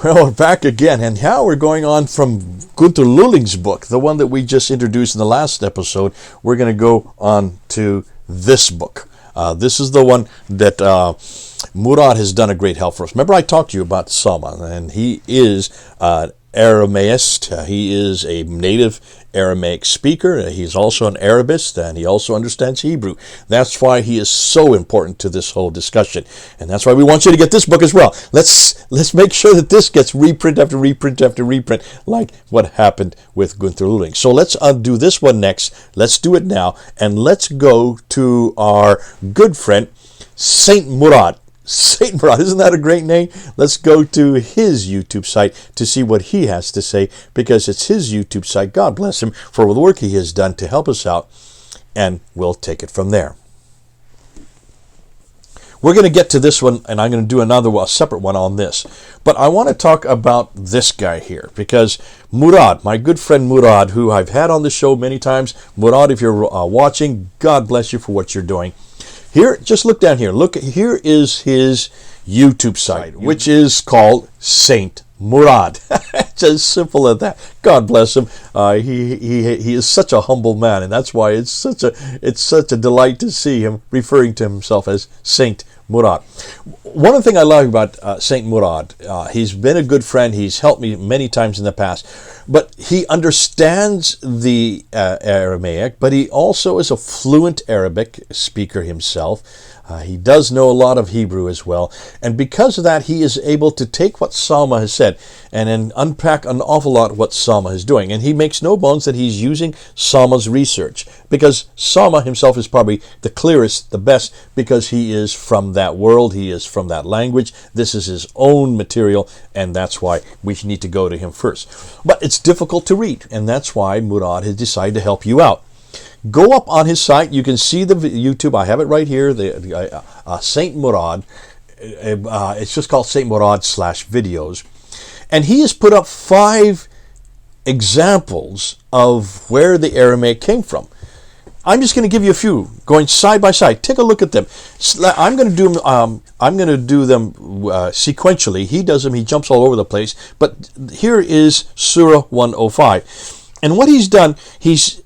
Well, we're back again, and now we're going on from Gunther Lulling's book, the one that we just introduced in the last episode. We're going to go on to this book. This is the one that Murad has done a great help for us. Remember I talked to you about Sawma, and he is Aramaist. He is a native Aramaic speaker. He's also an Arabist, and he also understands Hebrew. That's why he is so important to this whole discussion, and that's why we want you to get this book as well. Let's make sure that this gets reprint after reprint after reprint, like what happened with Gunther Lulling. So let's do this one next. Let's do it now, and let's go to our good friend Saint Murad. Saint Murad, isn't that a great name? Let's go to his YouTube site to see what he has to say, because it's his YouTube site. God bless him for the work he has done to help us out, and we'll take it from there. We're going to get to this one, and I'm going to do a separate one on this. But I want to talk about this guy here, because Murad, my good friend Murad, who I've had on the show many times. Murad, if you're watching, God bless you for what you're doing. Here, just look down here. Look, here is his YouTube site, which is called Saint Murad. Just simple as that. God bless him. He is such a humble man, and that's why it's such a delight to see him referring to himself as Saint Murad. One thing I love about Saint Murad, he's been a good friend. He's helped me many times in the past, but he understands the Aramaic, but he also is a fluent Arabic speaker himself. He does know a lot of Hebrew as well, and because of that, he is able to take what Sawma has said and then unpack an awful lot of what Sawma is doing. And he makes no bones that he's using Sawma's research, because Sawma himself is probably the clearest, the best, because he is from that world, he is from that language. This is his own material, and that's why we need to go to him first. But it's difficult to read, and that's why Murad has decided to help you out. Go up on his site. You can see the YouTube. I have it right here. The Saint Murad. It's just called Saint Murad /videos. And he has put up 5 examples of where the Aramaic came from. I'm just going to give you a few, going side by side. Take a look at them. I'm going to do them. I'm going to do them sequentially. He does them. He jumps all over the place. But here is Surah 105, and what he's done, he's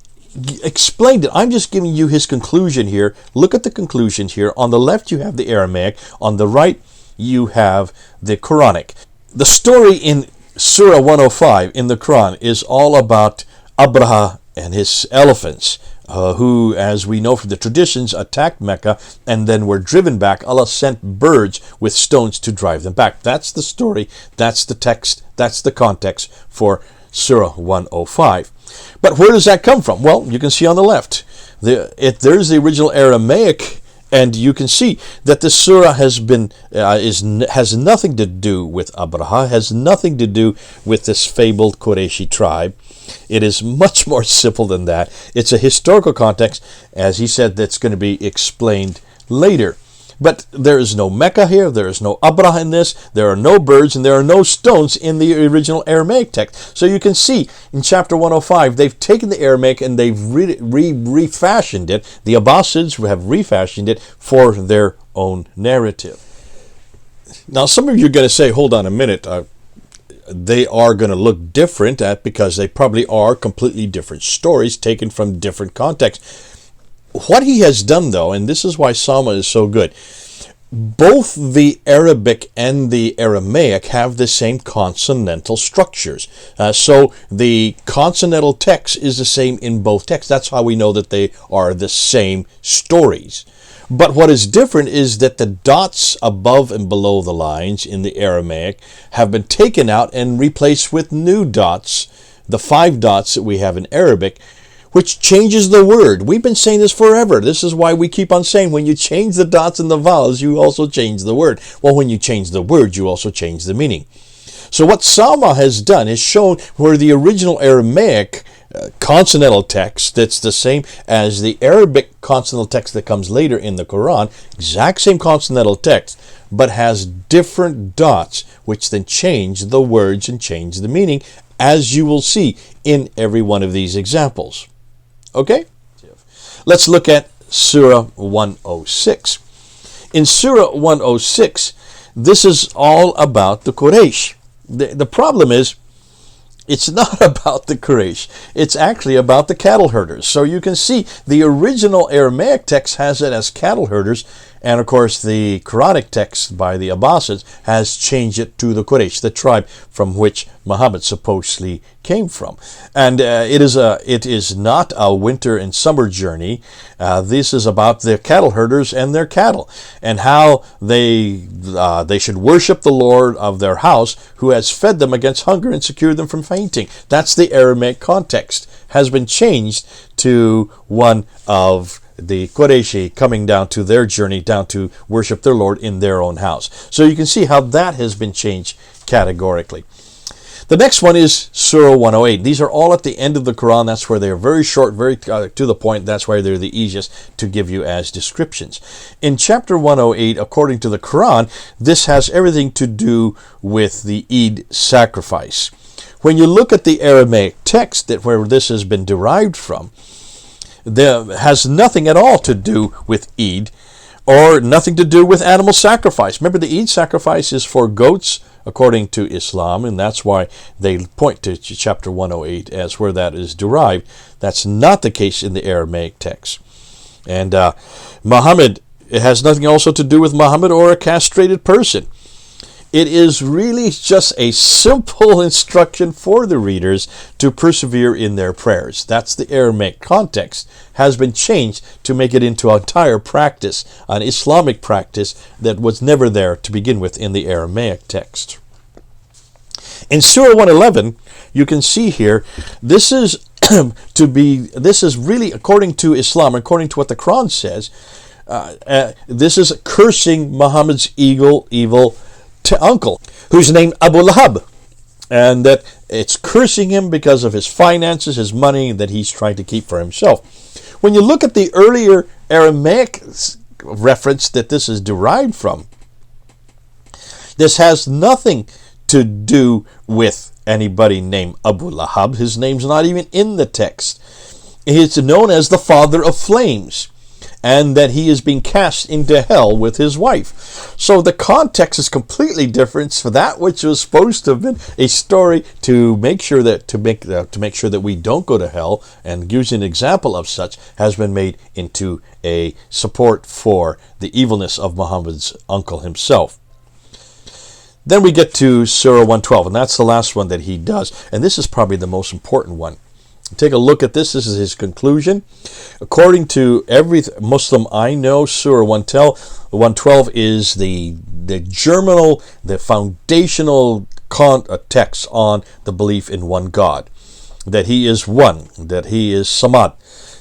explained it. I'm just giving you his conclusion here. Look at the conclusion here. On the left you have the Aramaic. On the right you have the Qur'anic. The story in Surah 105 in the Quran is all about Abraha and his elephants, who, as we know from the traditions, attacked Mecca and then were driven back. Allah sent birds with stones to drive them back. That's the story. That's the text. That's the context for Surah 105. But where does that come from? Well, you can see on the left. There's the original Aramaic, and you can see that the surah has nothing to do with Abraha, has nothing to do with this fabled Qurayshi tribe. It is much more simple than that. It's a historical context, as he said, that's going to be explained later. But there is no Mecca here, there is no Abraha in this, there are no birds, and there are no stones in the original Aramaic text. So you can see in chapter 105, they've taken the Aramaic and they've refashioned it. The Abbasids have refashioned it for their own narrative. Now, some of you are going to say, hold on a minute, they are going to look different because they probably are completely different stories taken from different contexts. What he has done, though, and this is why Sawma is so good, both the Arabic and the Aramaic have the same consonantal structures. So the consonantal text is the same in both texts. That's how we know that they are the same stories. But what is different is that the dots above and below the lines in the Aramaic have been taken out and replaced with new dots, the 5 dots that we have in Arabic, which changes the word. We've been saying this forever. This is why we keep on saying when you change the dots and the vowels, you also change the word. Well, when you change the word, you also change the meaning. So what Sawma has done is shown where the original Aramaic consonantal text, that's the same as the Arabic consonantal text that comes later in the Quran, exact same consonantal text, but has different dots, which then change the words and change the meaning, as you will see in every one of these examples. Okay? Let's look at Surah 106. In Surah 106, this is all about the Quraysh. The problem is, it's not about the Quraysh. It's actually about the cattle herders. So you can see the original Aramaic text has it as cattle herders, and of course the Qur'anic text by the Abbasids has changed it to the Quraysh, the tribe from which Muhammad supposedly came from. And it is not a winter and summer journey. This is about the cattle herders and their cattle, and how they should worship the Lord of their house, who has fed them against hunger and secured them from fainting. That's the Aramaic context. Has been changed to one of the Qurayshi coming down to their journey down to worship their Lord in their own house. So you can see how that has been changed categorically. The next one is Surah 108. These are all at the end of the Quran. That's where they're very short, very to the point. That's why they're the easiest to give you as descriptions. In chapter 108, according to the Quran, this has everything to do with the Eid sacrifice. When you look at the Aramaic text, that where this has been derived from, there has nothing at all to do with Eid, or nothing to do with animal sacrifice. Remember, the Eid sacrifice is for goats, according to Islam, and that's why they point to chapter 108 as where that is derived. That's not the case in the Aramaic text. And Muhammad, it has nothing also to do with Muhammad or a castrated person. It is really just a simple instruction for the readers to persevere in their prayers. That's the Aramaic context. Has been changed to make it into an entire practice, an Islamic practice that was never there to begin with in the Aramaic text. In Surah 111, you can see here, this is really, according to Islam, according to what the Quran says, this is cursing Muhammad's evil uncle, who's named Abu Lahab, and that it's cursing him because of his finances, his money that he's trying to keep for himself. When you look at the earlier Aramaic reference that this is derived from, this has nothing to do with anybody named Abu Lahab. His name's not even in the text. He's known as the father of flames, and that he is being cast into hell with his wife. So the context is completely different. For that which was supposed to have been a story to make sure that we don't go to hell, and using an example of such, has been made into a support for the evilness of Muhammad's uncle himself. Then we get to Surah 112, and that's the last one that he does, and this is probably the most important one. Take a look at this. This is his conclusion. According to every Muslim I know, Surah 112 is the germinal, the foundational text on the belief in one God. That he is one, that he is Samad,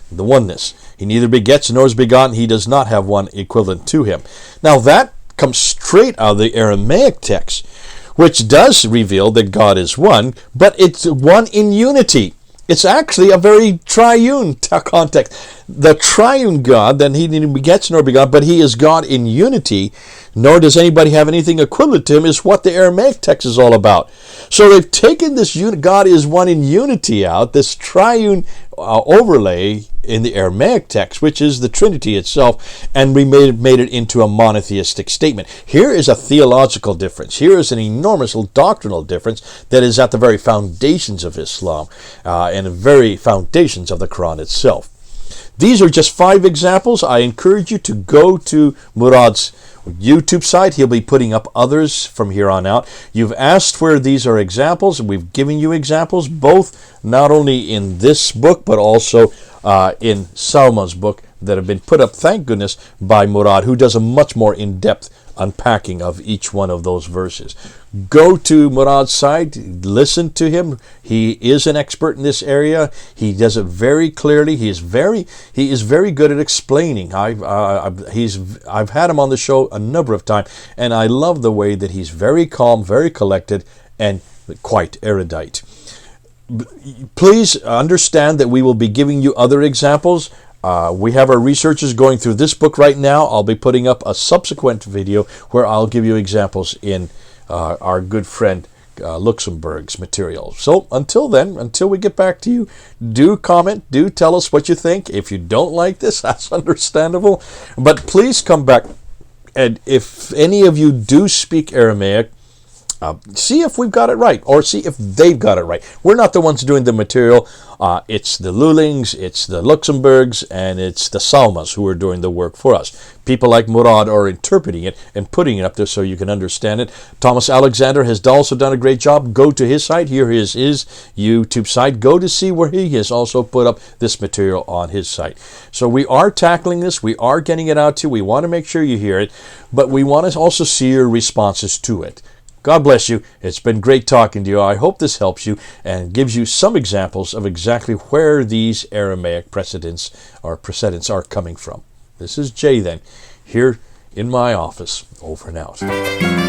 the oneness. He neither begets nor is begotten. He does not have one equivalent to him. Now that comes straight out of the Aramaic text, which does reveal that God is one, but it's one in unity. It's actually a very triune context. The triune God, then he neither begets nor begot, but he is God in unity, nor does anybody have anything equivalent to him, is what the Aramaic text is all about. So they've taken this God is one in unity out, this triune overlay in the Aramaic text, which is the Trinity itself, and we made it into a monotheistic statement. Here is a theological difference. Here is an enormous doctrinal difference that is at the very foundations of Islam and the very foundations of the Quran itself. These are just 5 examples. I encourage you to go to Murad's YouTube site. He'll be putting up others from here on out. You've asked where these are examples, and we've given you examples, both not only in this book, but also in Sawma's book that have been put up, thank goodness, by Murad, who does a much more in-depth unpacking of each one of those verses. Go to Murad's site, listen to him. He is an expert in this area. He does it very clearly. He is very good at explaining. I've had him on the show a number of times, and I love the way that he's very calm, very collected, and quite erudite. Please understand that we will be giving you other examples. We have our researchers going through this book right now. I'll be putting up a subsequent video where I'll give you examples in our good friend Luxembourg's material. So until then, until we get back to you, do comment, do tell us what you think. If you don't like this, that's understandable. But please come back, and if any of you do speak Aramaic, see if we've got it right, or see if they've got it right. We're not the ones doing the material. It's the Lulings, it's the Luxembourgs, and it's the Sawmas who are doing the work for us. People like Murad are interpreting it and putting it up there so you can understand it. Thomas Alexander has also done a great job. Go to his site. Here is his YouTube site. Go to see where he has also put up this material on his site. So we are tackling this. We are getting it out to you. We want to make sure you hear it, but we want to also see your responses to it. God bless you. It's been great talking to you. I hope this helps you and gives you some examples of exactly where these Aramaic precedents are coming from. This is Jay then, here in my office. Over and out.